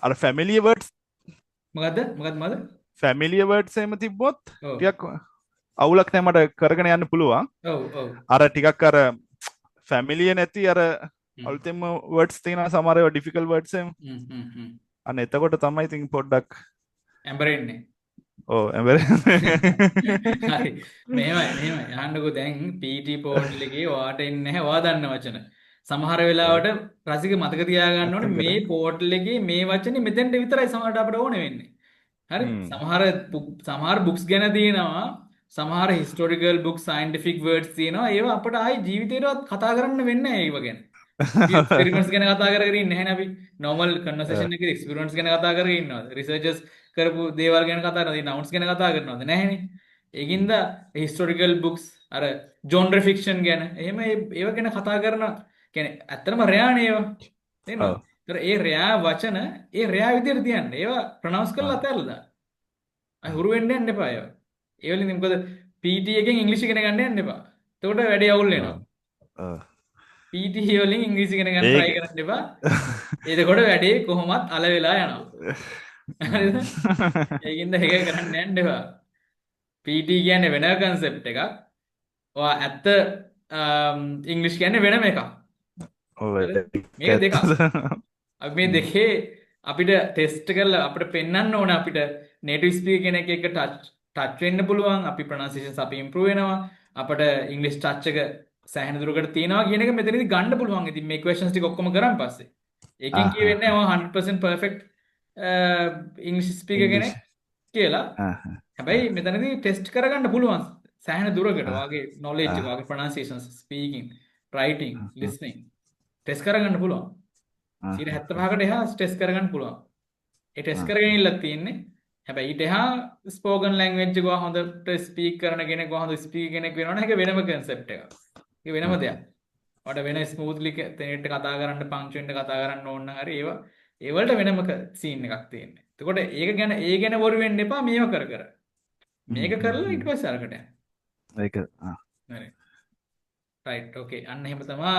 අර ෆැමිලිය වර්ඩ්ස් මොකද්ද? ෆැමිලිය වර්ඩ්ස් එහෙම තිබ්බොත් ඔව්. ටිකක් අවුලක් නැහැ මට කරගෙන යන්න පුළුවන්. ඔව් ඔව්. අර ටිකක් අර ෆැමිලිය නැති අර හ්ම්. අලුතෙන්ම වර්ඩ්ස් තියෙනවා සමහර ඒවා ඩිෆිකල්ට් වර්ඩ්ස් එහෙම. හ්ම් හ්ම් හ්ම්. අන්න එතකොට තමයි ඉතින් පොඩ්ඩක් ඇඹරෙන්නේ. ඔව් එම්බරේ. හරි. මෙහෙමයි. අහන්නකෝ දැන් PT පෝර්ටල් එකේ ඔයාට එන්නේ නැහැ ඔයා දන්න වචන. සමහර වෙලාවට රසික මතක තියාගන්න ඕනේ ඇත්තටම මේ පෝර්ටල් එකේ මේ වචනේ මෙතෙන්ට විතරයි සමහරට අපිට ඕනේ වෙන්නේ. හරි. හ්ම්. සමහර බුක්ස් ගැන තියෙනවා. සමහර හිස්ටොරිකල් බුක්ස් සයන්ටිෆික් වර්ඩ්ස් තියෙනවා. ඒවා අපිට ආයි ජීවිතේටවත් කතා කරන්න වෙන්නේ නැහැ ඒව ගැන. එක්ස්පිරිමන්ට්ස් ගැන කතා කරගෙන ඉන්නේ නැහැ නේ අපි. නෝමල් කන්වර්සේෂන් එකේ එක්ස්පිරිමන්ට්ස් ගැන කතා කරගෙන ඉන්නවද? රිසර්චර්ස් කරපු දේවල් ගැන කතා කරනවද? නවුන්ස් ගැන කතා කරනවද? නැහැනේ. ඒකින්ද හිස්ටොරිකල් බුක්ස් අර ජොන්ර් ෆික්ෂන් ගැන එහෙම ඒව ගැන කතා කරන කියන්නේ ඇත්තටම රෙයානේ ඒවා. තේරෙනවද? ඔව්. ඒතර ඒ රෙයා වචන ඒ රෙයා විදියට තියන්න. ඒවා ප්‍රොනවුන්ස් කරලා අතහැරලා දාන්න. අය හුරු වෙන්න යන්න එපා ඒවා. ඒ වලින් මොකද PT එකෙන් ඉංග්‍රීසි ඉගෙන ගන්න යන්න එපා. එතකොට වැඩේ අවුල් වෙනවා. PT වලින් ඉංග්‍රීසි ඉගෙන ගන්න try ඒක කරන්න එපා. එතකොට වැඩේ කොහොමත් අල වෙලා යනවා. හරිද? ඒකින්ද ඒක කරන්න යන්න එපා. PT කියන්නේ වෙන concept එකක්. ඔයා ඇත්ත ඉංග්‍රීසි කියන්නේ වෙනම එකක්. ඔව් හරිද? ඒක මේක දෙකක්. ඇත්ත. අපි මේ දෙකේ අපිට ටෙස්ට් කරලා අපිට පෙන්වන්න ඕන අපිට native speaker කෙනෙක් එක්ක ටච් වෙන්න පුළුවන් අපි pronunciations අපි improve වෙනවා අපිට English touch එක සෑහෙන දුරකට තියෙනවා කියන එක මෙතනදී ගන්න පුළුවන්. ඉතින් මේ questions ටික ඔක්කොම කරන් පස්සේ ඒකෙන් කියවෙන්නේ ඔය 100% perfect English speaker ඉංග්‍රීසි. කෙනෙක් කියලා. හැබැයි මෙතනදී ටෙස්ට් කරගන්න පුළුවන් සෑහෙන දුරකට වාගේ knowledge එක වාගේ pronunciations speaking writing listening test කරගන්න පුළුවන්. 75කට එහා ටෙස්ට් කරගන්න පුළුවන්. ඒ ටෙස්ට් කරගෙන ඉල්ලක් තියෙන්නේ. හැබැයි ඊට එහා ස්පෝකන් ලැන්ග්වේජ් එක හොඳට ස්පීක් කරන කෙනෙක් හොඳ ස්පීකර් කෙනෙක් වෙනවනේ ඒක වෙනම concept එකක්. ඒක වෙනම දෙයක්. ඔයාලට වෙන ස්මූත්ලි තේනෙට කතා කරන්න පංචුවෙන්ට කතා කරන්න ඕන නම් හරි ඒවා ඒ වලට වෙනම සීන් එකක් තියෙන්නේ. එතකොට ඒ ගැන වොරි වෙන්න එපා මේව කර කර. මේක කරලා ඊට පස්සේ අරකට යන්න. ඒක හරි. රයිට් ඕකේ. අන්න එහෙම තමයි